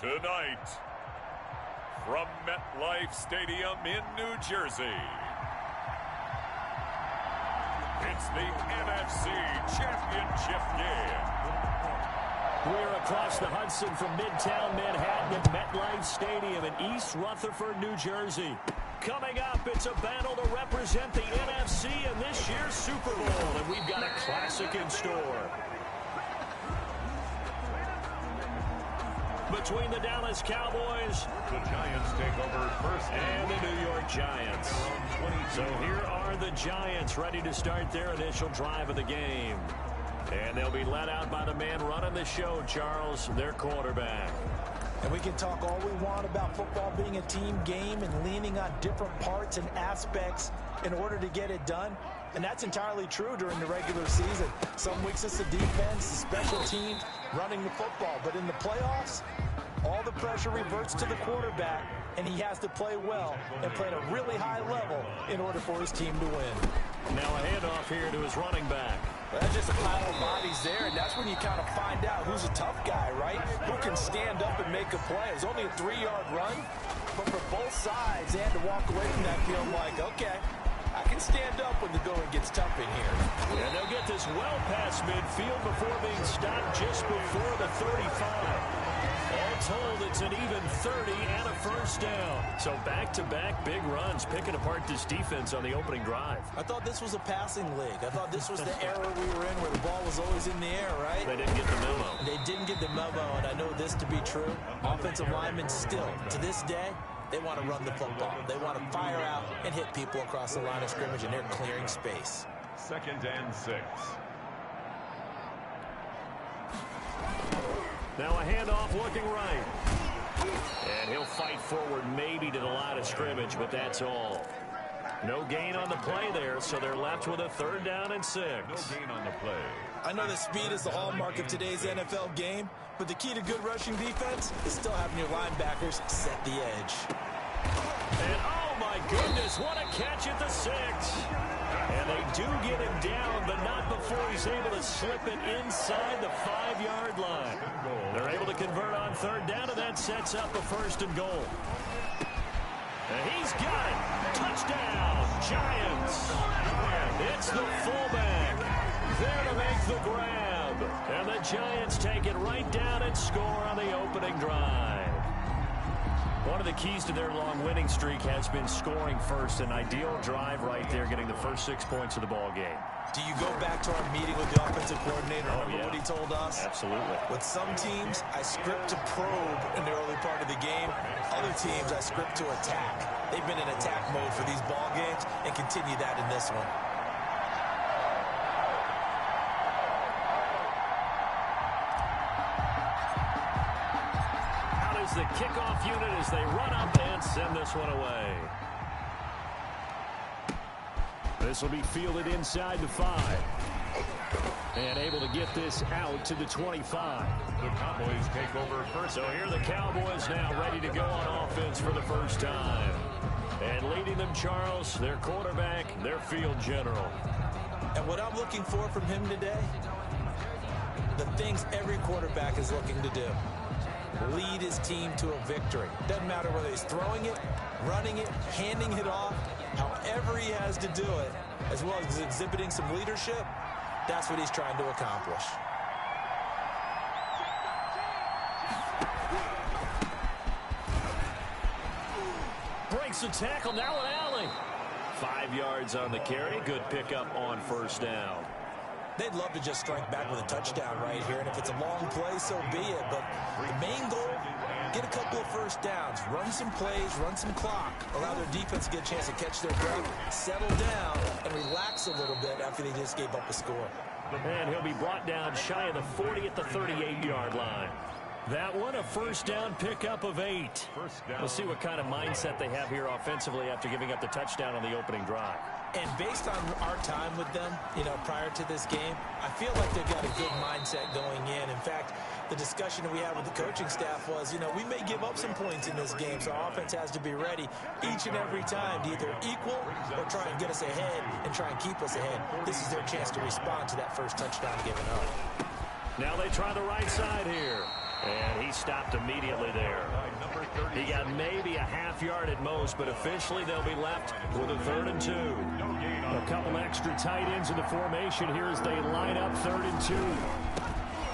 Tonight, from MetLife Stadium in New Jersey, it's the NFC Championship game. We're across the Hudson from Midtown Manhattan at MetLife Stadium in East Rutherford, New Jersey. Coming up, it's a battle to represent the NFC in this year's Super Bowl, and we've got a classic in store. Between the Dallas Cowboys, the Giants take over first, and the New York Giants. So here are the Giants ready to start their initial drive of the game. And they'll be led out by the man running the show, Charles, their quarterback. And we can talk all we want about football being a team game and leaning on different parts and aspects in order to get it done. And that's entirely true during the regular season. Some weeks it's the defense, the special teams, running the football. But in the playoffs, all the pressure reverts to the quarterback, and he has to play well and play at a really high level in order for his team to win. Now a handoff here to his running back. That's just a pile of bodies there, and that's when you kind of find out who's a tough guy, right? Who can stand up and make a play. It's only a 3-yard run, but for both sides, they had to walk away from that feeling like, okay, I can stand up when the going gets tough in here. And they'll get this well past midfield before being stopped just before the 35. All told, it's an even 30 and a first down. So back-to-back big runs, picking apart this defense on the opening drive. I thought this was a passing league. I thought this was the era we were in where the ball was always in the air, right? They didn't get the memo. They didn't get the memo, and I know this to be true. Offensive linemen still, to this day, they want to run the football. They want to fire out and hit people across the line of scrimmage, and they're clearing space. 2nd and 6. Now a handoff looking right. And he'll fight forward maybe to the line of scrimmage, but that's all. No gain on the play there, so they're left with a 3rd down and 6. No gain on the play. I know that speed is the hallmark of today's NFL game, but the key to good rushing defense is still having your linebackers set the edge. And oh my goodness, what a catch at the 6. And they do get him down, but not before he's able to slip it inside the 5-yard line. They're able to convert on 3rd down, and that sets up a 1st and goal. And he's got it. Touchdown, Giants. It's the fullback there to make the grab. And the Giants take it right down and score on the opening drive. One of the keys to their long winning streak has been scoring first. An ideal drive right there, getting the first 6 points of the ball game. Do you go back to our meeting with the offensive coordinator? Remember what he told us? Absolutely. With some teams, I script to probe in the early part of the game. Other teams, I script to attack. They've been in attack mode for these ball games and continue that in this one. Out is the kickoff unit as they run up and send this one away. This will be fielded inside the 5. And able to get this out to the 25. The Cowboys take over first. So here are the Cowboys now ready to go on offense for the first time. And leading them, Charles, their quarterback, their field general. And what I'm looking for from him today, the things every quarterback is looking to do. Lead his team to a victory. Doesn't matter whether he's throwing it, running it, handing it off, however he has to do it, as well as exhibiting some leadership, that's what he's trying to accomplish. Breaks the tackle, now an alley. 5 yards on the carry, good pickup on 1st down. They'd love to just strike back with a touchdown right here, and if it's a long play, so be it. But the main goal, get a couple of 1st downs, run some plays, run some clock, allow their defense to get a chance to catch their breath, settle down, and relax a little bit after they just gave up a score. And he'll be brought down shy of the 40 at the 38-yard line. That one, a 1st down pickup of 8. We'll see what kind of mindset they have here offensively after giving up the touchdown on the opening drive. And based on our time with them, prior to this game, I feel like they've got a good mindset going in. In fact, the discussion that we had with the coaching staff was, we may give up some points in this game, so our offense has to be ready each and every time to either equal or try and get us ahead and try and keep us ahead. This is their chance to respond to that first touchdown given up. Now they try the right side here. And he stopped immediately there. He got maybe a half yard at most, but officially they'll be left with a 3rd and 2. A couple extra tight ends in the formation here as they line up 3rd and 2.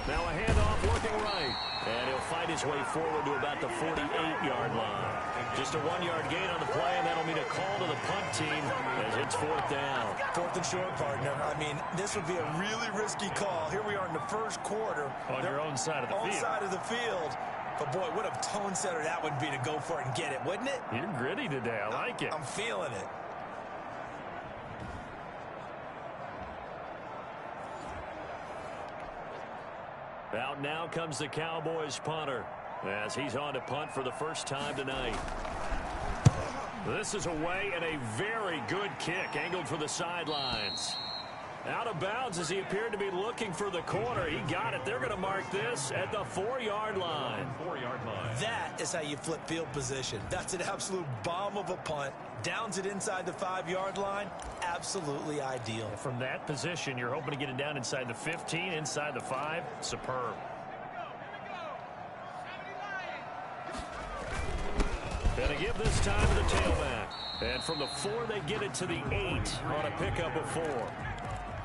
Now a handoff working right. And he'll fight his way forward to about the 48-yard line. Just a 1-yard gain on the play, and that'll mean a call to the punt team as it's 4th down. 4th and short, partner. I mean, this would be a really risky call. Here we are in the first quarter. On your own side of the field. On side of the field. But, boy, what a tone setter that would be to go for it and get it, wouldn't it? You're gritty today. I like it. I'm feeling it. Out now comes the Cowboys punter as he's on to punt for the first time tonight. This is away and a very good kick angled for the sidelines. Out of bounds as he appeared to be looking for the corner. He got it. They're going to mark this at the 4-yard line. 4-yard line. That is how you flip field position. That's an absolute bomb of a punt. Downs it inside the 5-yard line. Absolutely ideal. From that position, you're hoping to get it down inside the 15, inside the 5. Superb. Going to give this time to the tailback. And from the 4, they get it to the 8 on a pickup of 4.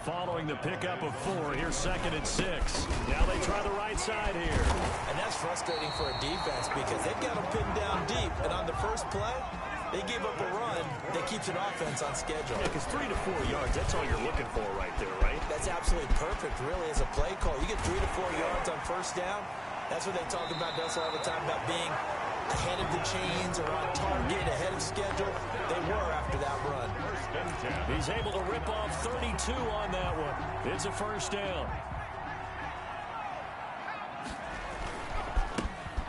Following the pickup of 4, here's 2nd and 6. Now they try the right side here. And that's frustrating for a defense because they've got them pinned down deep. And on the first play, they gave up a run that keeps an offense on schedule. Yeah, because 3 to 4 yards, that's all you're looking for right there, right? That's absolutely perfect, really, as a play call. You get 3 to 4 yards on first down. That's what they talk about, Dustin, all the time, about being ahead of the chains or on target, ahead of schedule. They were after that run. He's able to rip off 32 on that one. It's a first down.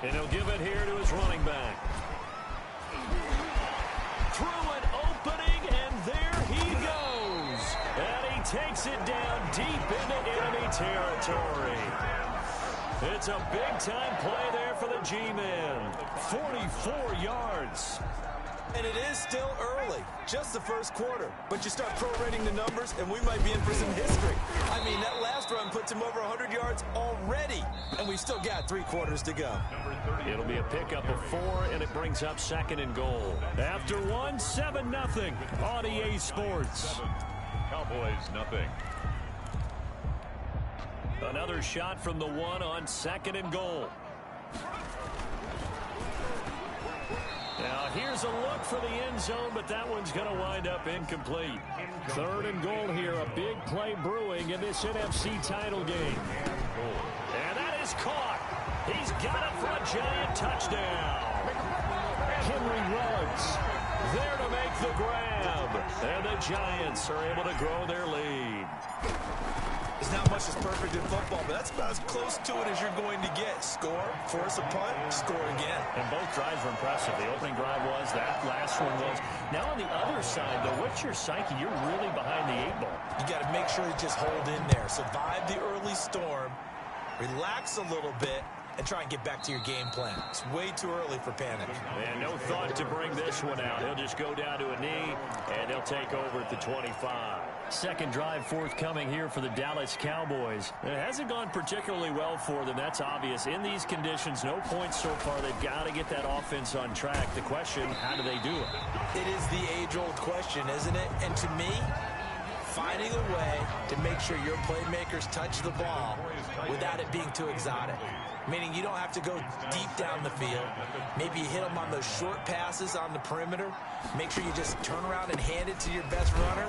And he'll give it here to his running back. Through an opening, and there he goes. And he takes it down deep into enemy territory. It's a big-time play there for the G-Men. 44 yards. And it is still early, just the first quarter. But you start prorating the numbers, and we might be in for some history. I mean, that last run puts him over 100 yards already, and we've still got 3 quarters to go. It'll be a pickup of 4, and it brings up 2nd and goal. After 1, 7-0 on EA Sports. Cowboys, nothing. Another shot from the 1 on 2nd and goal. Now, here's a look for the end zone, but that one's going to wind up incomplete. 3rd and goal here, a big play brewing in this NFC title game. And that is caught. He's got it for a giant touchdown. Henry Ruggs there to make the grab. And the Giants are able to grow their lead. There's not much that's perfect in football, but that's about as close to it as you're going to get. Score, force a punt, score again. And both drives were impressive. The opening drive was, that last one was. Now on the other side, though, what's your psyche? You're really behind the 8 ball. You got to make sure you just hold in there. Survive the early storm, relax a little bit, and try and get back to your game plan. It's way too early for panic. And no thought to bring this one out. He'll just go down to a knee, and they'll take over at the 25. Second drive forthcoming here for the Dallas Cowboys. It hasn't gone particularly well for them. That's obvious. In these conditions, no points so far. They've got to get that offense on track. The question, how do they do it? It is the age-old question, isn't it? And to me, finding a way to make sure your playmakers touch the ball without it being too exotic. Meaning you don't have to go deep down the field. Maybe you hit them on those short passes on the perimeter. Make sure you just turn around and hand it to your best runner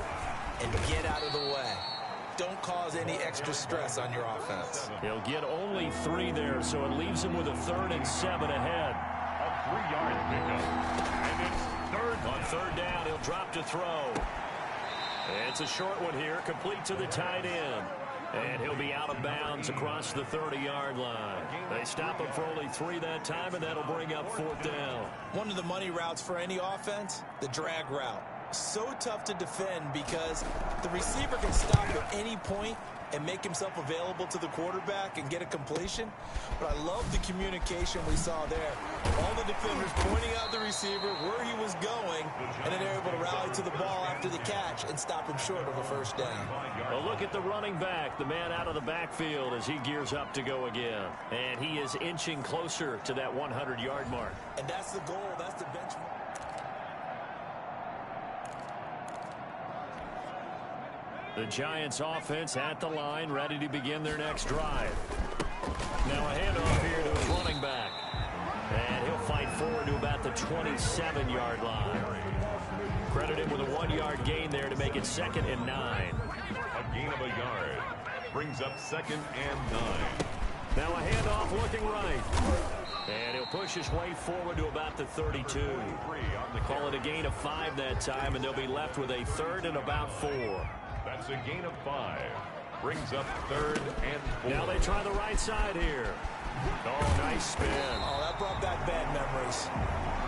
and get out of the way. Don't cause any extra stress on your offense. He'll get only 3 there, so it leaves him with a 3rd and 7 ahead. A 3-yard pickup. And it's 3rd. On 3rd down, he'll drop to throw. It's a short one here, complete to the tight end. And he'll be out of bounds across the 30-yard line. They stop him for only 3 that time, and that'll bring up 4th down. One of the money routes for any offense, the drag route. So tough to defend because the receiver can stop at any point and make himself available to the quarterback and get a completion. But I love the communication we saw there. All the defenders pointing out the receiver, where he was going, and then they're able to rally to the ball after the catch and stop him short of a first down. Well, look at the running back, the man out of the backfield as he gears up to go again. And he is inching closer to that 100-yard mark. And that's the goal. That's the benchmark. The Giants offense at the line, ready to begin their next drive. Now a handoff here to his running back. And he'll fight forward to about the 27-yard line. Credit him with a 1-yard gain there to make it 2nd and 9. A gain of a yard. Brings up 2nd and 9. Now a handoff looking right. And he'll push his way forward to about the 32. Call it a gain of 5 that time, and they'll be left with a 3rd and about 4. That's a gain of 5. Brings up 3rd and 4. Now they try the right side here. Oh, nice spin. Oh, that brought back bad memories.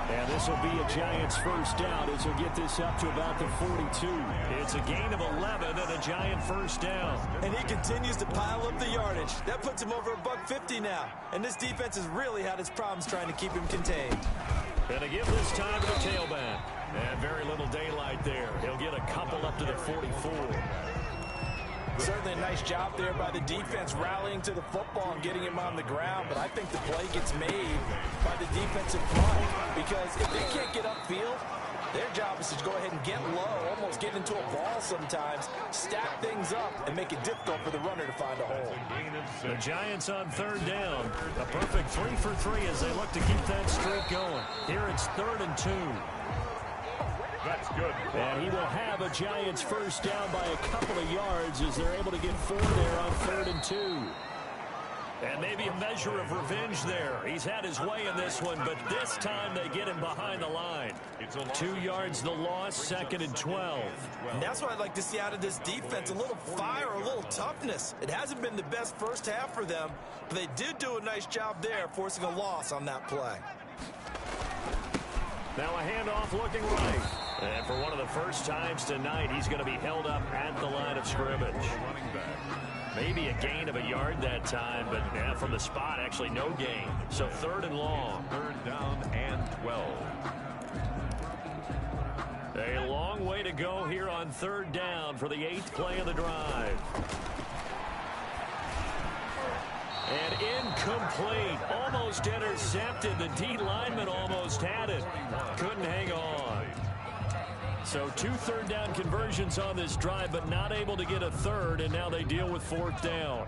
And this will be a Giants first down as he'll get this up to about the 42. It's a gain of 11 and a Giant first down. And he continues to pile up the yardage. That puts him over $150 now. And this defense has really had its problems trying to keep him contained. And to give this time to the tailback. And very little daylight there. He'll get a couple up to the 44. Certainly a nice job there by the defense rallying to the football and getting him on the ground. But I think the play gets made by the defensive front. Because if they can't get upfield, their job is to go ahead and get low, almost get into a ball sometimes, stack things up, and make it difficult for the runner to find a hole. The Giants on 3rd down. A perfect 3 for 3 as they look to keep that streak going. Here it's 3rd and 2. That's good. And he will have a Giants first down by a couple of yards as they're able to get 4 there on 3rd and 2. And maybe a measure of revenge there. He's had his way in this one, but this time they get him behind the line. 2 yards the loss, 2nd and 12. And that's what I'd like to see out of this defense, a little fire, a little toughness. It hasn't been the best first half for them, but they did do a nice job there, forcing a loss on that play. Now a handoff looking right. And for one of the first times tonight, he's going to be held up at the line of scrimmage. Maybe a gain of a yard that time, but yeah, from the spot, actually no gain. So 3rd and long. 3rd down and 12. A long way to go here on 3rd down for the 8th play of the drive. And incomplete. Almost intercepted. The D lineman almost had it. Couldn't hang on. So 2 3rd down conversions on this drive, but not able to get a 3rd, and now they deal with 4th down.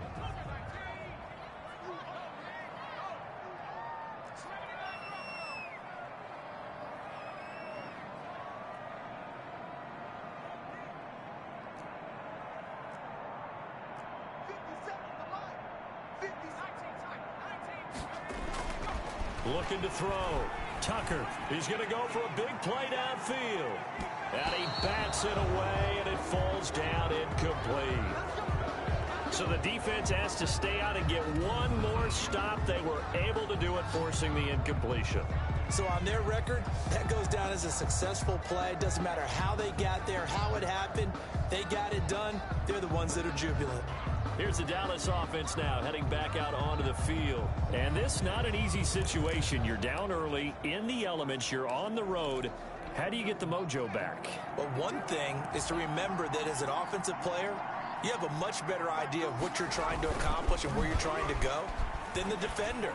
Looking to throw. Tucker, he's going to go for a big play downfield. And he bats it away, and it falls down incomplete. So the defense has to stay out and get one more stop. They were able to do it, forcing the incompletion. So on their record, that goes down as a successful play. Doesn't matter how they got there, how it happened. They got it done. They're the ones that are jubilant. Here's the Dallas offense now heading back out onto the field. And this not an easy situation. You're down early, in the elements, you're on the road. How do you get the mojo back? Well, one thing is to remember that as an offensive player, you have a much better idea of what you're trying to accomplish and where you're trying to go than the defender.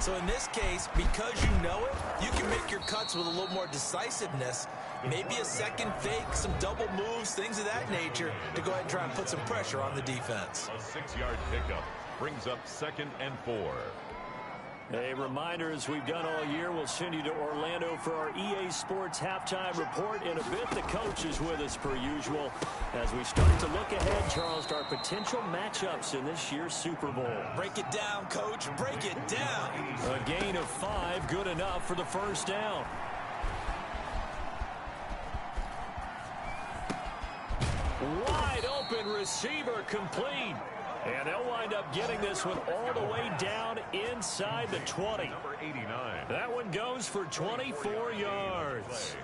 So in this case, because you know it, you can make your cuts with a little more decisiveness. Maybe a second fake, some double moves, things of that nature to go ahead and try and put some pressure on the defense. A 6-yard pickup brings up 2nd and 4. A reminder, as we've done all year, we'll send you to Orlando for our EA Sports halftime report. In a bit, the coach is with us per usual as we start to look ahead, Charles, to our potential matchups in this year's Super Bowl. Break it down, coach. Break it down. A gain of 5, good enough for the first down. Wide open receiver complete. And they'll wind up getting this one all the way down inside the 20. Number 89. That one goes for 24 yards.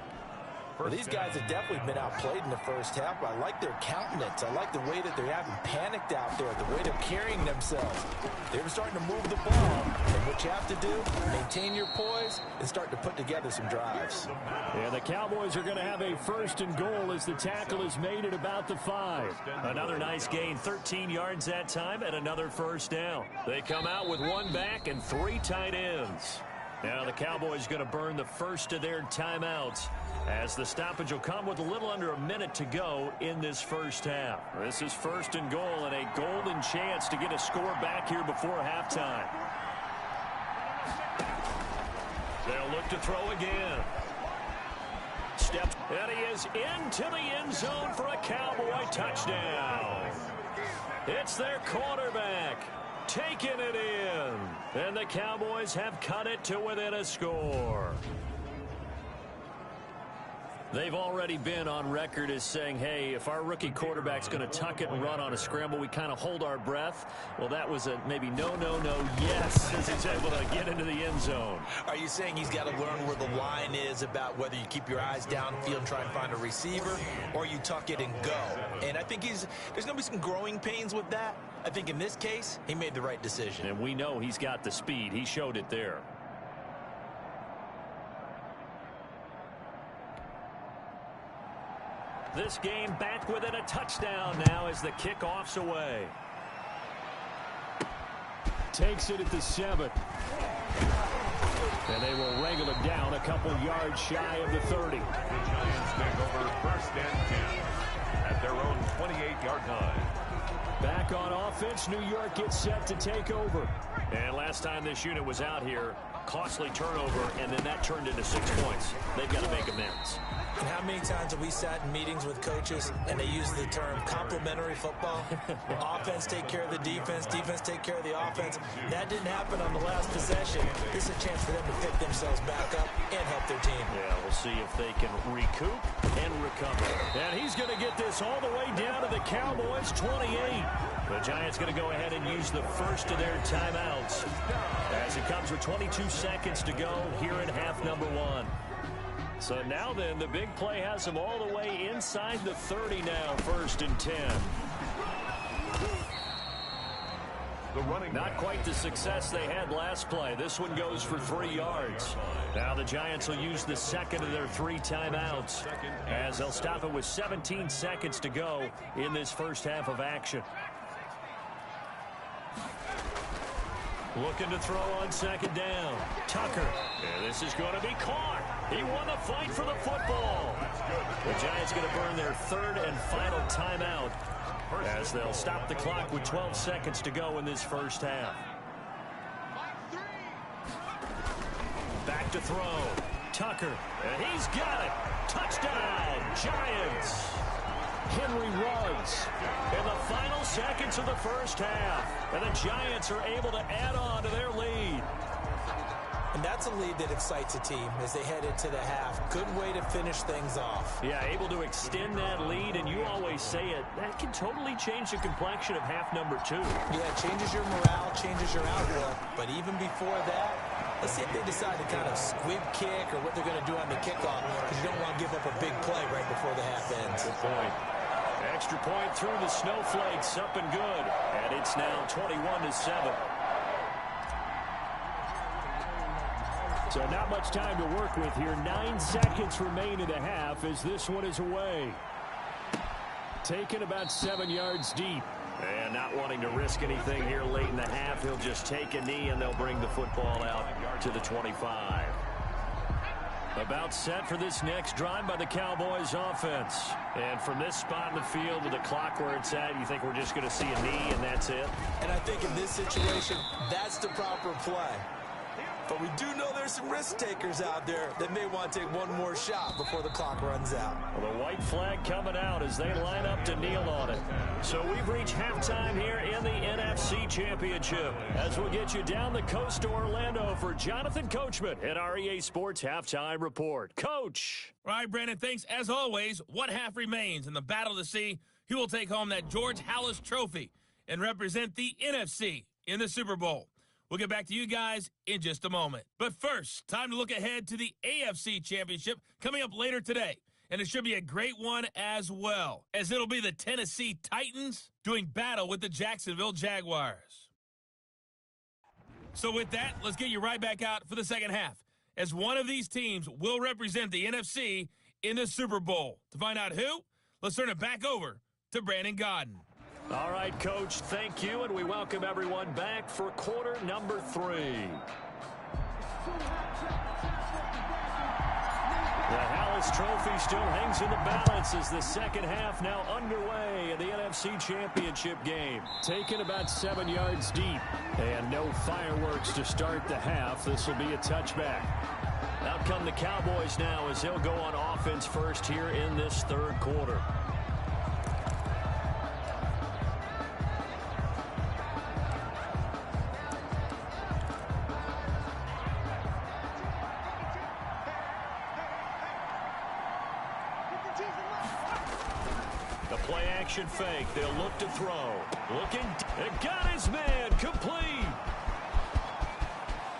Well, these guys have definitely been outplayed in the first half. I like their countenance. I like the way that they haven't panicked out there, the way they're carrying themselves. They're starting to move the ball, and what you have to do, maintain your poise and start to put together some drives. Yeah, the Cowboys are going to have a 1st and goal as the tackle is made at about the 5. Another nice gain, 13 yards that time, and another first down. They come out with 1 back and 3 tight ends. Now the Cowboys going to burn the first of their timeouts, as the stoppage will come with a little under a minute to go in this first half. This is 1st and goal and a golden chance to get a score back here before halftime. They'll look to throw again. Steps, and he is into the end zone for a Cowboy touchdown. It's their quarterback taking it in, and the Cowboys have cut it to within a score. They've already been on record as saying, hey, if our rookie quarterback's going to tuck it and run on a scramble, we kind of hold our breath. Well, that was a maybe no, yes, as he's able to get into the end zone. Are you saying he's got to learn where the line is about whether you keep your eyes downfield and try and find a receiver, or you tuck it and go? And I think there's going to be some growing pains with that. I think in this case, he made the right decision. And we know he's got the speed. He showed it there. This game back within a touchdown now as the kickoff's away. Takes it at the 7. And they will wrangle it down a couple yards shy of the 30. The Giants take over 1st and 10 at their own 28-yard line. Back on offense, New York gets set to take over. And last time this unit was out here, costly turnover, and then that turned into 6 points. They've got to make amends. And how many times have we sat in meetings with coaches and they use the term complementary football? Offense take care of the defense, defense take care of the offense. That didn't happen on the last possession. This is a chance for them to pick themselves back up and help their team. Yeah, we'll see if they can recoup and recover. And he's going to get this all the way down to the Cowboys' 28. The Giants going to go ahead and use the first of their timeouts as it comes with 22 seconds to go here in half number 1. So now then, the big play has them all the way inside the 30 now, 1st and 10. Not quite the success they had last play. This one goes for 3 yards. Now the Giants will use the second of their 3 timeouts as they'll stop it with 17 seconds to go in this first half of action. Looking to throw on 2nd down. Tucker. And this is going to be caught. He won the fight for the football. The Giants going to burn their 3rd and final timeout as they'll stop the clock with 12 seconds to go in this first half. Back to throw. Tucker. And he's got it. Touchdown, Giants. Henry Ruggs in the final seconds of the first half. And the Giants are able to add on to their lead. And that's a lead that excites a team as they head into the half. Good way to finish things off. Yeah, able to extend that lead, and you always say it, that can totally change the complexion of half number 2. Yeah, it changes your morale, changes your outlook. But even before that, let's see if they decide to kind of squib kick or what they're going to do on the kickoff, because you don't want to give up a big play right before the half ends. Good point. Extra point through the snowflakes, up and good. And it's now 21-7. So not much time to work with here. 9 seconds remain in the half as this one is away. Taken about 7 yards deep. And not wanting to risk anything here late in the half, he'll just take a knee and they'll bring the football out to the 25. About set for this next drive by the Cowboys offense. And from this spot in the field with the clock where it's at, you think we're just going to see a knee and that's it? And I think in this situation, that's the proper play. But we do know there's some risk takers out there that may want to take one more shot before the clock runs out. Well, the white flag coming out as they line up to kneel on it. So we've reached halftime here in the NFC Championship as we'll get you down the coast to Orlando for Jonathan Coachman at our EA Sports Halftime Report. Coach. All right, Brandon, thanks. As always, one half remains in the battle to see who will take home that George Halas Trophy and represent the NFC in the Super Bowl. We'll get back to you guys in just a moment. But first, time to look ahead to the AFC Championship coming up later today. and it should be a great one as well, as it'll be the Tennessee Titans doing battle with the Jacksonville Jaguars. So with that, let's get you right back out for the second half, as one of these teams will represent the NFC in the Super Bowl. To find out who, let's turn it back over to Brandon Godden. All right, Coach, thank you, and we welcome everyone back for quarter number 3. The Hallis Trophy still hangs in the balance as the second half now underway in the NFC Championship game. Taken about 7 yards deep, and no fireworks to start the half. This will be a touchback. Out come the Cowboys now as they'll go on offense first here in this third quarter. The play action fake. They'll look to throw. Looking. It got his man. Complete.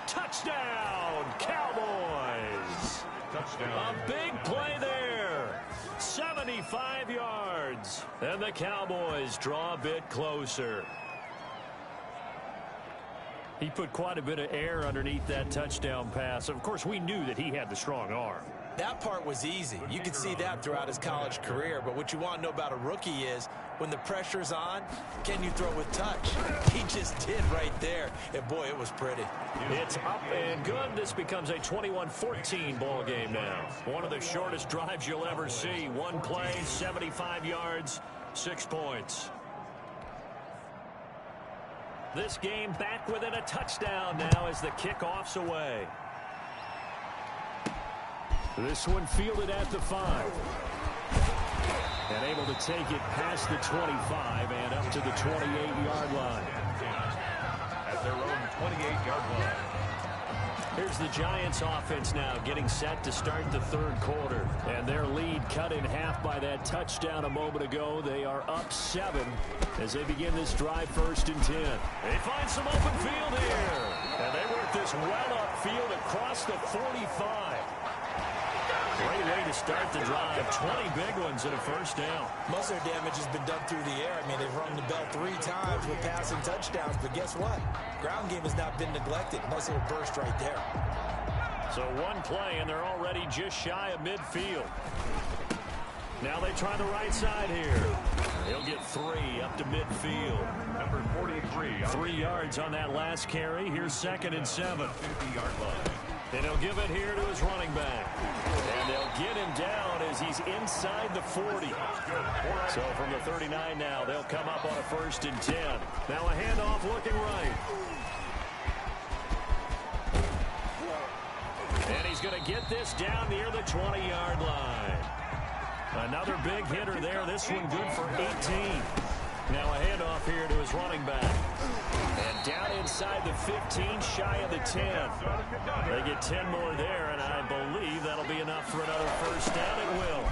Touchdown, Cowboys. Touchdown. A big play there. 75 yards. And the Cowboys draw a bit closer. He put quite a bit of air underneath that touchdown pass. Of course, we knew that he had the strong arm. That part was easy. You could see that throughout his college career. But what you want to know about a rookie is when the pressure's on, can you throw with touch? He just did right there. And, boy, it was pretty. It's up and good. This becomes a 21-14 ball game now. One of the shortest drives you'll ever see. One play, 75 yards, 6 points. This game back within a touchdown now as the kickoff's away. This one fielded at the 5. And able to take it past the 25 and up to the 28-yard line. At their own 28-yard line. Here's the Giants offense now getting set to start the third quarter. And their lead cut in half by that touchdown a moment ago. They are up 7 as they begin this drive 1st and 10. They find some open field here. And they work this well upfield across the 45. Great way to start the drive. 20 big ones and a first down. Most of their damage has been done through the air. I mean, they've rung the bell 3 times with passing touchdowns. But guess what? Ground game has not been neglected. Nice little burst right there. So one play, and they're already just shy of midfield. Now they try the right side here. He'll get 3 up to midfield. Number 43. 3 yards on that last carry. Here's 2nd and 7. 50-yard line. And he'll give it here to his running back. And they'll get him down as he's inside the 40. So from the 39 now, they'll come up on a 1st and 10. Now a handoff looking right. And he's going to get this down near the 20-yard line. Another big hitter there. This one good for 18. Now a handoff here to his running back. And down inside the 15, shy of the 10. They get 10 more there, and I believe that'll be enough for another first down. It will.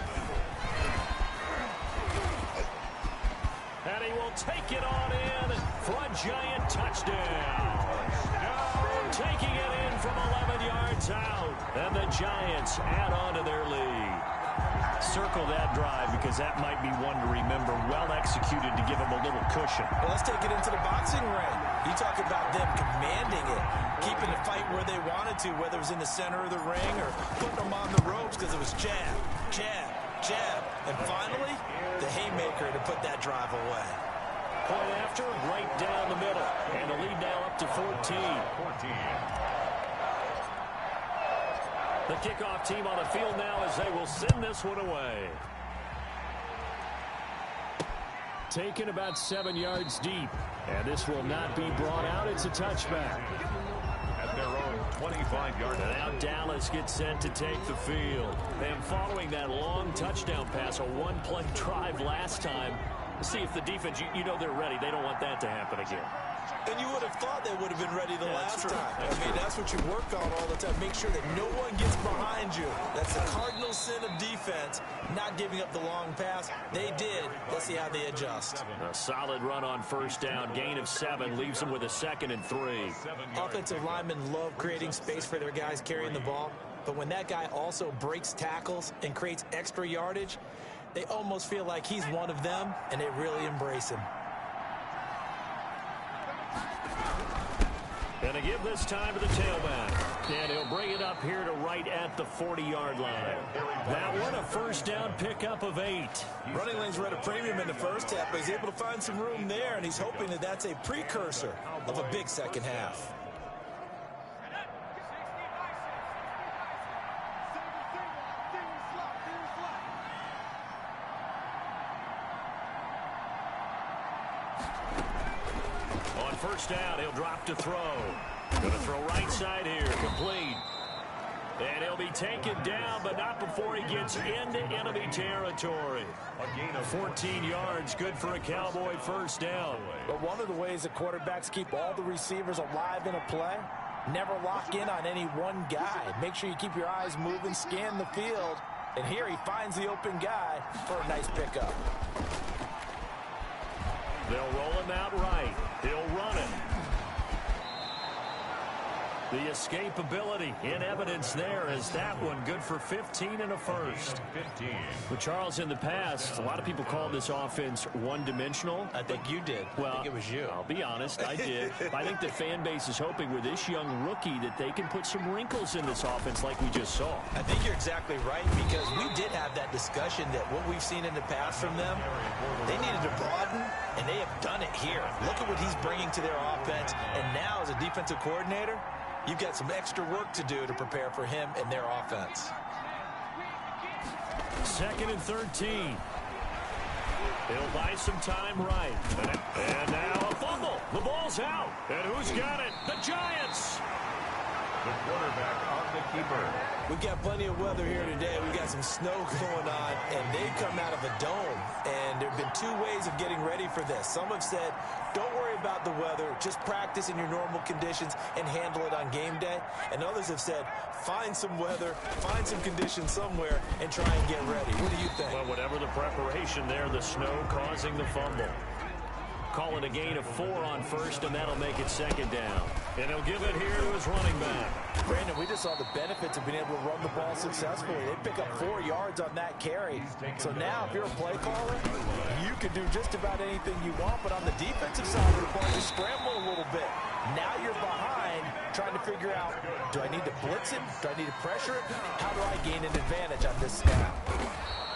And he will take it on in for a giant touchdown. Taking it in from 11 yards out. And the Giants add on to their lead. Circle that drive because that might be one to remember. Well executed to give them a little cushion. Well, let's take it into the boxing ring. You talk about them commanding it, keeping the fight where they wanted to, whether it was in the center of the ring or putting them on the ropes because it was jab, jab, jab. And finally, the haymaker to put that drive away. Point after, right down the middle. And the lead now up to 14. The kickoff team on the field now as they will send this one away. Taken about 7 yards deep. And this will not be brought out. It's a touchback. At their own 25-yard line. Now Dallas gets set to take the field. And following that long touchdown pass, a one-play drive last time, see if the defense, you know they're ready. They don't want that to happen again. And you would have thought they would have been ready the last time. That's what you work on all the time. Make sure that no one gets behind you. That's the cardinal sin of defense, not giving up the long pass. They did. Let's see how they adjust. A solid run on first down. Gain of 7 leaves them with a 2nd and 3. Offensive linemen love creating space for their guys carrying the ball. but when that guy also breaks tackles and creates extra yardage, they almost feel like he's one of them, and they really embrace him. And to give this time to the tailback. And he'll bring it up here to right at the 40-yard line. That one, a first down pickup of 8. Running lanes were at a premium in the first half, but he's able to find some room there, and he's hoping that that's a precursor of a big second half. First down, he'll drop to throw. Going to throw right side here, complete. And he'll be taken down, but not before he gets into enemy territory. A gain of 14 yards, good for a Cowboy first down. But one of the ways that quarterbacks keep all the receivers alive in a play, never lock in on any one guy. Make sure you keep your eyes moving, scan the field. And here he finds the open guy for a nice pickup. They'll roll him out right. He'll run it. The escapability in evidence there as that one good for 15 and a first. But Charles, in the past, a lot of people call this offense one-dimensional. I think you did. Well, I think it was you. I'll be honest, I did. I think the fan base is hoping with this young rookie that they can put some wrinkles in this offense like we just saw. I think you're exactly right, because we did have that discussion that what we've seen in the past from them, they needed to broaden, and they have done it here. Look at what he's bringing to their offense, and now as a defensive coordinator, you've got some extra work to do to prepare for him and their offense. 2nd and 13. He'll buy some time right. And now a fumble. The ball's out. And who's got it? The Giants. The quarterback on the keeper. We've got plenty of weather here today. We've got some snow going on, and they've come out of a dome. And there have been two ways of getting ready for this. Some have said, don't worry about the weather. Just practice in your normal conditions and handle it on game day. And others have said, find some weather, find some conditions somewhere, and try and get ready. What do you think? Well, whatever the preparation there, the snow causing the fumble. Call it a gain of 4 on first, and that'll make it 2nd down. And he'll give it here to his running back. Brandon, we just saw the benefits of being able to run the ball successfully. They pick up 4 yards on that carry. So now, if you're a play caller, you can do just about anything you want. But on the defensive side of the ball, you scramble a little bit. Now you're behind, trying to figure out, do I need to blitz it? Do I need to pressure it? How do I gain an advantage on this snap?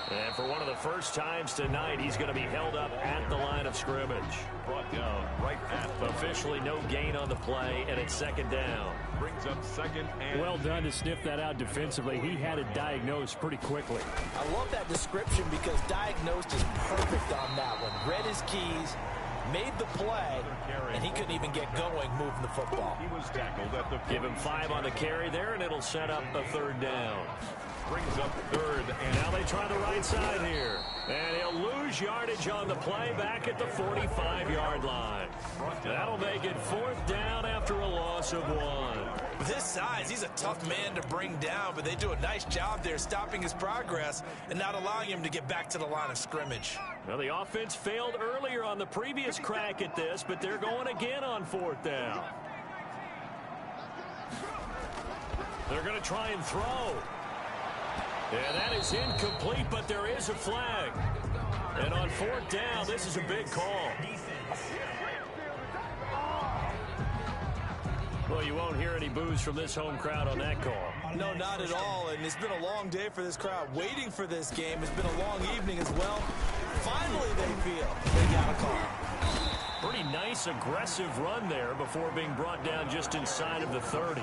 And for one of the first times tonight, he's going to be held up at the line of scrimmage. Brought down right at the Officially no gain on the play, and it's 2nd down. brings up 2nd and Well done to sniff that out defensively. He had it diagnosed pretty quickly. I love that description because diagnosed is perfect on that one. Read his keys, made the play, and he couldn't even get going moving the football. He was tackled at the Give him 5 on the carry there, and it'll set up a 3rd down. brings up 3rd and Now they try the right side here. And he'll lose yardage on the play back at the 45-yard line. That'll make it 4th down after a loss of 1. With his size, he's a tough man to bring down, but they do a nice job there stopping his progress and not allowing him to get back to the line of scrimmage. Well, the offense failed earlier on the previous crack at this, but they're going again on 4th down. They're going to try and throw. And that is incomplete, but there is a flag. And on 4th down, this is a big call. Well, you won't hear any boos from this home crowd on that call. No, not at all, and it's been a long day for this crowd waiting for this game. It's been a long evening as well. Finally, they feel they got a call. Pretty nice, aggressive run there before being brought down just inside of the 30.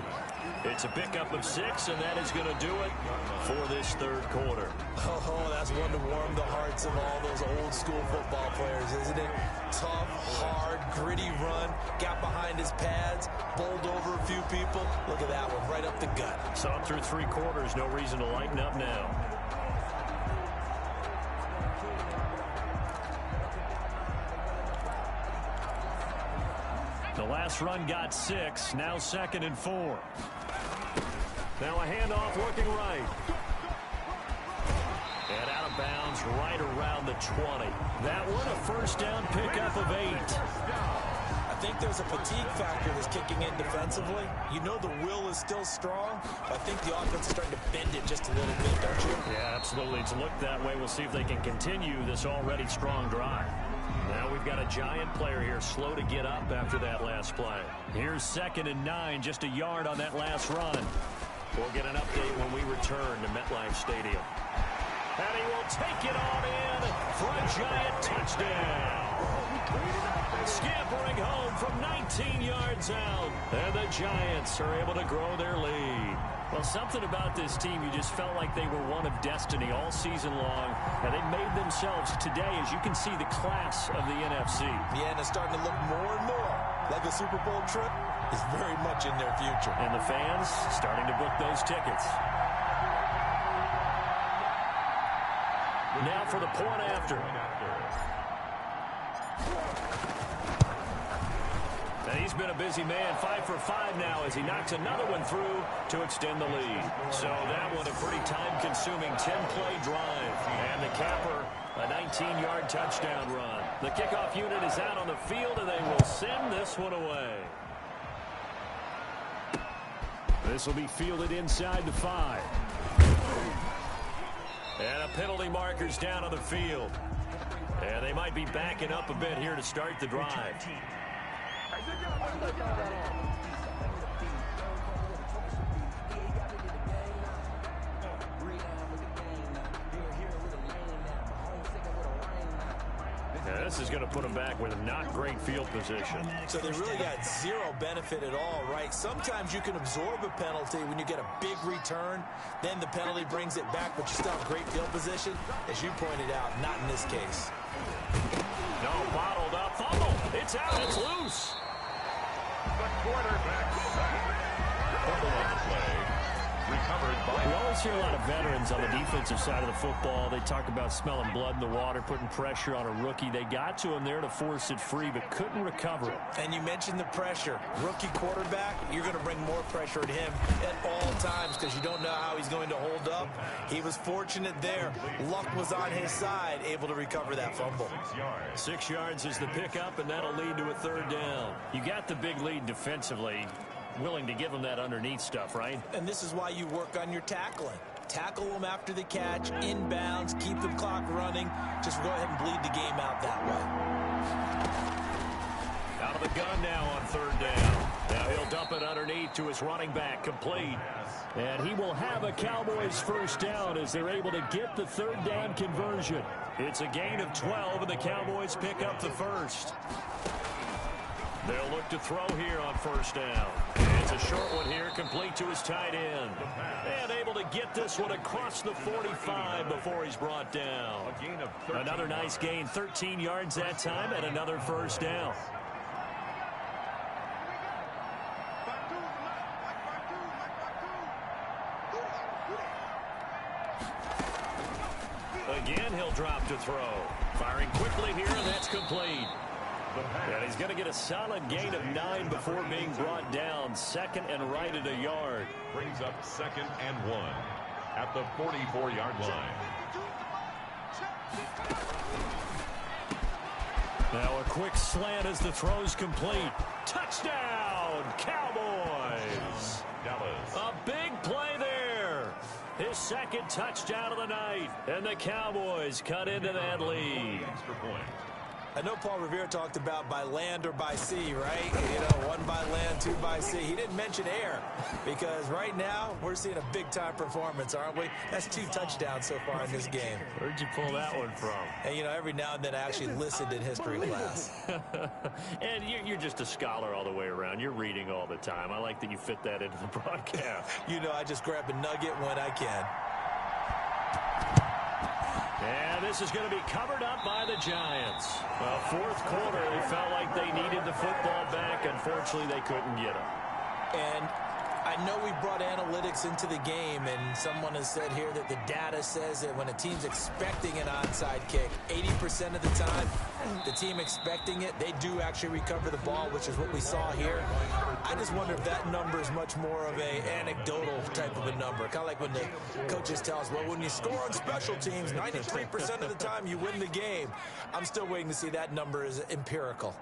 It's a pickup of 6, and that is going to do it for this 3rd quarter. Oh, that's one to warm the hearts of all those old-school football players, isn't it? Tough, hard, gritty run. Got behind his pads, bowled over a few people. Look at that one, right up the gut. So up through 3 quarters, no reason to lighten up now. The last run got 6, now 2nd and 4. Now a handoff looking right. And out of bounds right around the 20. That one a first down pickup of 8. I think there's a fatigue factor that's kicking in defensively. You know the will is still strong, but I think the offense is starting to bend it just a little bit, don't you? Yeah, absolutely. It's looked that way. We'll see if they can continue this already strong drive. Now we've got a giant player here, slow to get up after that last play. Here's 2nd and 9, just a yard on that last run. We'll get an update when we return to MetLife Stadium. And he will take it on in for a giant touchdown. Scampering home from 19 yards out. And the Giants are able to grow their lead. Well, something about this team, you just felt like they were one of destiny all season long. And they made themselves today, as you can see, the class of the NFC. Yeah, and it's starting to look more and more like a Super Bowl trip is very much in their future. And the fans starting to book those tickets. Now for the point after. And he's been a busy man, 5 for 5 now as he knocks another one through to extend the lead. So that one a pretty time-consuming 10-play drive. And the capper, a 19-yard touchdown run. The kickoff unit is out on the field, and they will send this one away. This will be fielded inside the 5. And a penalty marker's down on the field. And they might be backing up a bit here to start the drive. Now this is going to put them back with a not great field position. So they really got zero benefit at all, right? Sometimes you can absorb a penalty when you get a big return. Then the penalty brings it back, but you still have great field position. As you pointed out, not in this case. No, bottled up. Fumble. It's out. It's loose. The quarterback sack. Fumble on the play. Recovered by... We always hear a lot of veterans on the defensive side of the football. They talk about smelling blood in the water, putting pressure on a rookie. They got to him there to force it free, but couldn't recover it. And you mentioned the pressure. Rookie quarterback, you're going to bring more pressure at him at all times because you don't know how he's going to hold up. He was fortunate there. Luck was on his side, able to recover that fumble. 6 yards is the pickup, and that'll lead to a 3rd down. You got the big lead defensively. Willing to give them that underneath stuff, right? And this is why you work on your tackling. Tackle them after the catch, inbounds, keep the clock running. Just go ahead and bleed the game out that way. Out of the gun now on 3rd down. Now he'll dump it underneath to his running back, complete. And he will have a Cowboys 1st down as they're able to get the 3rd down conversion. It's a gain of 12, and the Cowboys pick up the 1st. They'll look to throw here on 1st down. It's a short one here, complete to his tight end. And able to get this one across the 45 before he's brought down. Another nice gain, 13 yards that time, and another 1st down. Again, he'll drop to throw. Firing quickly here, and that's complete. And he's going to get a solid gain of 9 before being brought down. 2nd and right at a yard. Brings up 2nd and 1 at the 44-yard line. Now a quick slant as the throw's complete. Touchdown, Cowboys. Dallas. A big play there. His 2nd touchdown of the night. And the Cowboys cut into that lead. Extra point. I know Paul Revere talked about by land or by sea, right? You know, 1 by land, 2 by sea. He didn't mention air because right now we're seeing a big-time performance, aren't we? That's 2 touchdowns so far in this game. Where'd you pull that one from? And, you know, every now and then I actually listened in history class. And you're just a scholar all the way around. You're reading all the time. I like that you fit that into the broadcast. You know, I just grab a nugget when I can. And this is going to be covered up by the Giants. Well, 4th quarter, they felt like they needed the football back. Unfortunately, they couldn't get it. And I know we brought analytics into the game, and someone has said here that the data says that when a team's expecting an onside kick, 80% of the time, the team expecting it, they do actually recover the ball, which is what we saw here. I just wonder if that number is much more of a anecdotal type of a number. Kind of like when the coaches tell us, well, when you score on special teams, 93% of the time you win the game. I'm still waiting to see that number is empirical.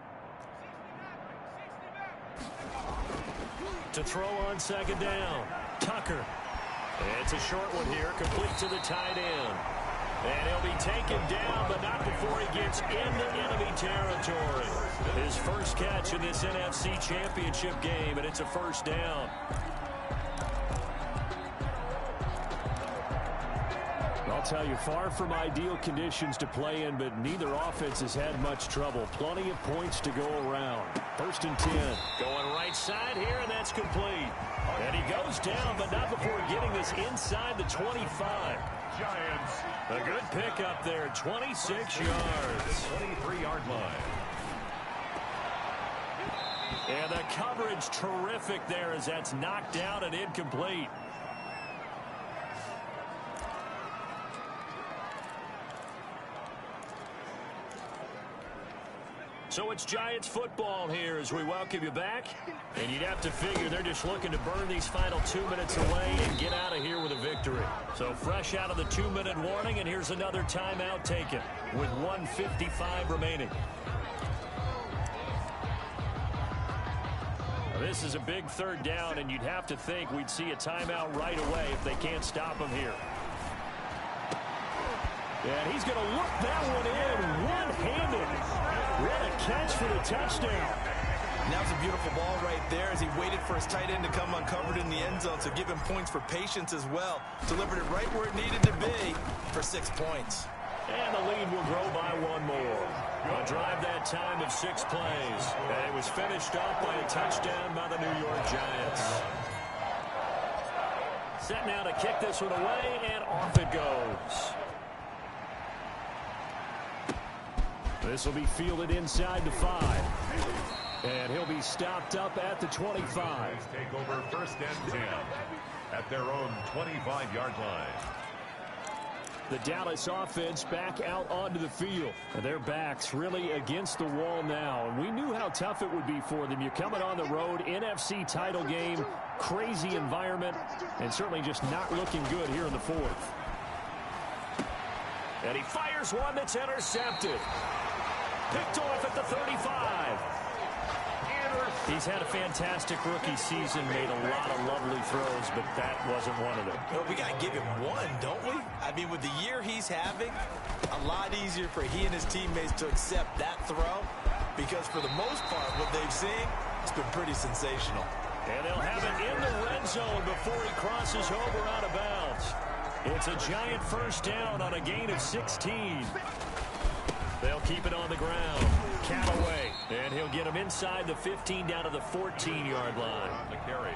To throw on second down, Tucker. It's a short one here, complete to the tight end. And he'll be taken down, but not before he gets into enemy territory. His first catch in this NFC Championship game, and it's a first down. I'll tell you, far from ideal conditions to play in, but neither offense has had much trouble. Plenty of points to go around. 1st and 10. Going right side here, and that's complete. And he goes down, but not before getting this inside the 25. Giants. A good pickup there, 26 yards. 23-yard line. And the coverage terrific there as that's knocked out and incomplete. So it's Giants football here as we welcome you back. And you'd have to figure they're just looking to burn these final 2 minutes away and get out of here with a victory. So fresh out of the 2-minute warning, and here's another timeout taken with 1:55 remaining. Now, this is a big 3rd down, and you'd have to think we'd see a timeout right away if they can't stop him here. And he's going to look that one in one-handed. What a catch for the touchdown. And that was a beautiful ball right there as he waited for his tight end to come uncovered in the end zone, so give him points for patience as well. Delivered it right where it needed to be for 6 points. And the lead will grow by 1 more. A drive that time of 6 plays. And it was finished off by a touchdown by the New York Giants. Set now to kick this one away, and off it goes. This will be fielded inside the 5. And he'll be stopped up at the 25. Take over 1st and 10 at their own 25-yard line. The Dallas offense back out onto the field. Their backs really against the wall now. And we knew how tough it would be for them. You're coming on the road, NFC title game, crazy environment, and certainly just not looking good here in the 4th. And he fires one that's intercepted. Picked off at the 35. He's had a fantastic rookie season, made a lot of lovely throws, but that wasn't one of them. Well, we got to give him one, don't we? I mean, with the year he's having, a lot easier for he and his teammates to accept that throw, because for the most part, what they've seen, it's been pretty sensational. And they'll have it in the red zone before he crosses over out of bounds. It's a Giant first down on a gain of 16. They'll keep it on the ground. Callaway. And he'll get him inside the 15 down to the 14-yard line. The carry.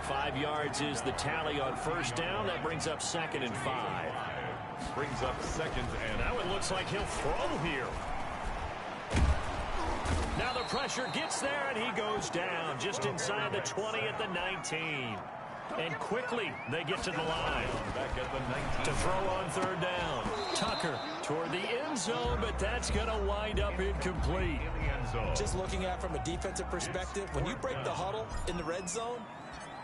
5 yards is the tally on first down. That brings up 2nd and 5. Brings up 2nd and now it looks like he'll throw here. Now the pressure gets there, and he goes down just inside the 20 at the 19. And quickly they get to the line. Back at the 19. To throw on 3rd down. Tucker toward the end zone, but that's going to wind up incomplete. In the end zone. Just looking at it from a defensive perspective, when you break the huddle in the red zone,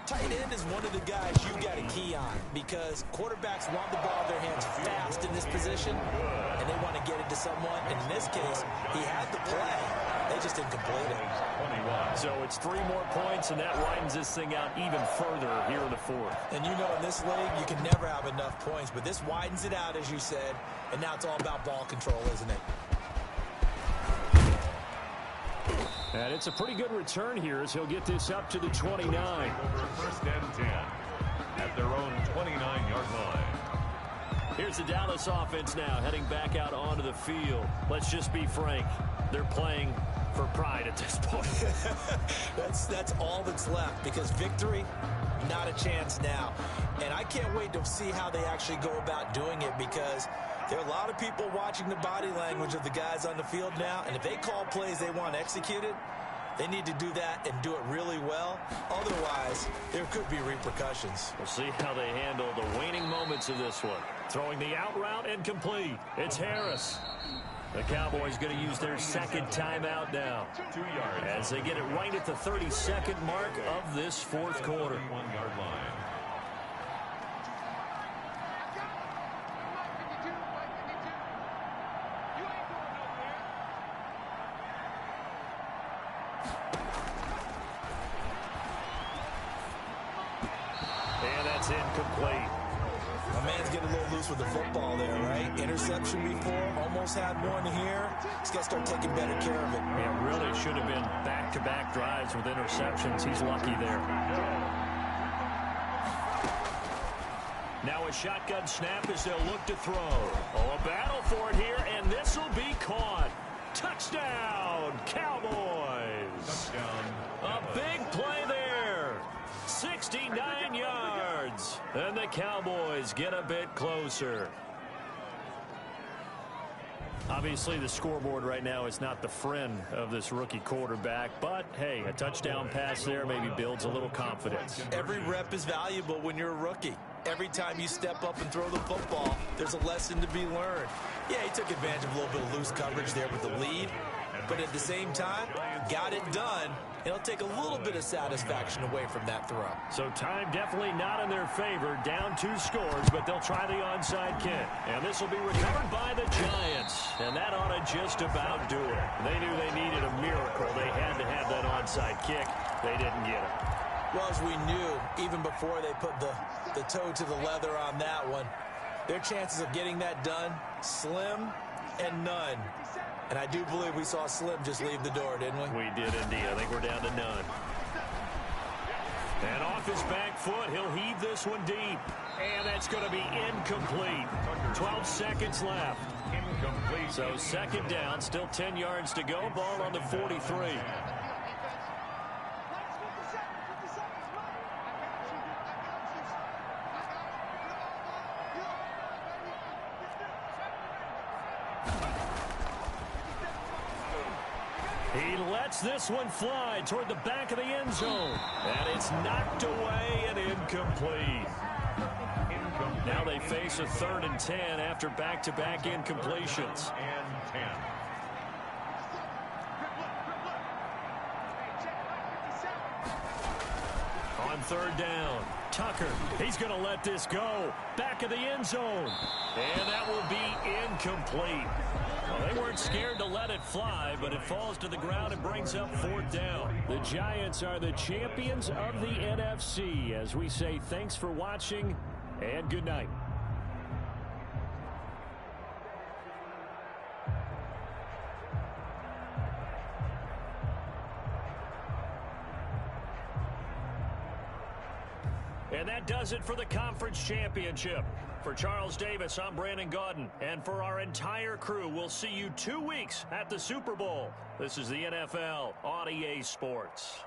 tight end is one of the guys you got to key on, because quarterbacks want the ball in their hands fast in this position, and they want to get it to someone. And in this case, he had the play. They just didn't complete it. 21. So it's 3 more points, and that widens this thing out even further here in the 4th. And you know, in this league, you can never have enough points, but this widens it out, as you said, and now it's all about ball control, isn't it? And it's a pretty good return here as he'll get this up to the 29. Over 1st and 10 at their own 29-yard line. Here's the Dallas offense now heading back out onto the field. Let's just be frank. They're playing for pride at this point. That's all that's left, because victory, not a chance now. And I can't wait to see how they actually go about doing it, because there are a lot of people watching the body language of the guys on the field now, and if they call plays they want executed, they need to do that and do it really well. Otherwise, there could be repercussions. We'll see how they handle the waning moments of this one. Throwing the out route incomplete. It's Harris. The Cowboys going to use their 2nd timeout now 2 yards. as they get it right at the 32nd mark of this 4th quarter. 1-yard line. And that's incomplete. My man's getting a little loose with the football there, right? Interception before, almost had one here. He's got to start taking better care of it. Yeah, really should have been back-to-back drives with interceptions. He's lucky there. Now a shotgun snap as they'll look to throw. Oh, a battle for it here, and this will be caught. Touchdown, Cowboys. Touchdown. A big play there. 69 yards. And the Cowboys get a bit closer. Obviously, the scoreboard right now is not the friend of this rookie quarterback. But, hey, a touchdown pass there maybe builds a little confidence. Every rep is valuable when you're a rookie. Every time you step up and throw the football, there's a lesson to be learned. Yeah, he took advantage of a little bit of loose coverage there with the lead. But at the same time, got it done. It'll take a little bit of satisfaction away from that throw. So time definitely not in their favor. Down 2 scores, but they'll try the onside kick. And this will be recovered by the Giants. And that ought to just about do it. They knew they needed a miracle. They had to have that onside kick. They didn't get it. Well, as we knew, even before they put the toe to the leather on that one, their chances of getting that done, slim and none. And I do believe we saw Slim just leave the door, didn't we? We did indeed. I think we're down to none. And off his back foot, he'll heave this one deep. And that's going to be incomplete. 12 seconds left. Incomplete. So second down, still 10 yards to go. Ball on the 43. He lets this one fly toward the back of the end zone. And it's knocked away and incomplete. Now they face a 3rd and 10 after back-to-back incompletions. And 10. On 3rd down, Tucker, he's going to let this go. Back of the end zone. And that will be incomplete. Well, they weren't scared to let it fly, but it falls to the ground and brings up 4th down. The Giants are the champions of the NFC. As we say, thanks for watching and good night. And that does it for the conference championship. For Charles Davis, I'm Brandon Gaudin. And for our entire crew, we'll see you 2 weeks at the Super Bowl. This is the NFL on EA Sports.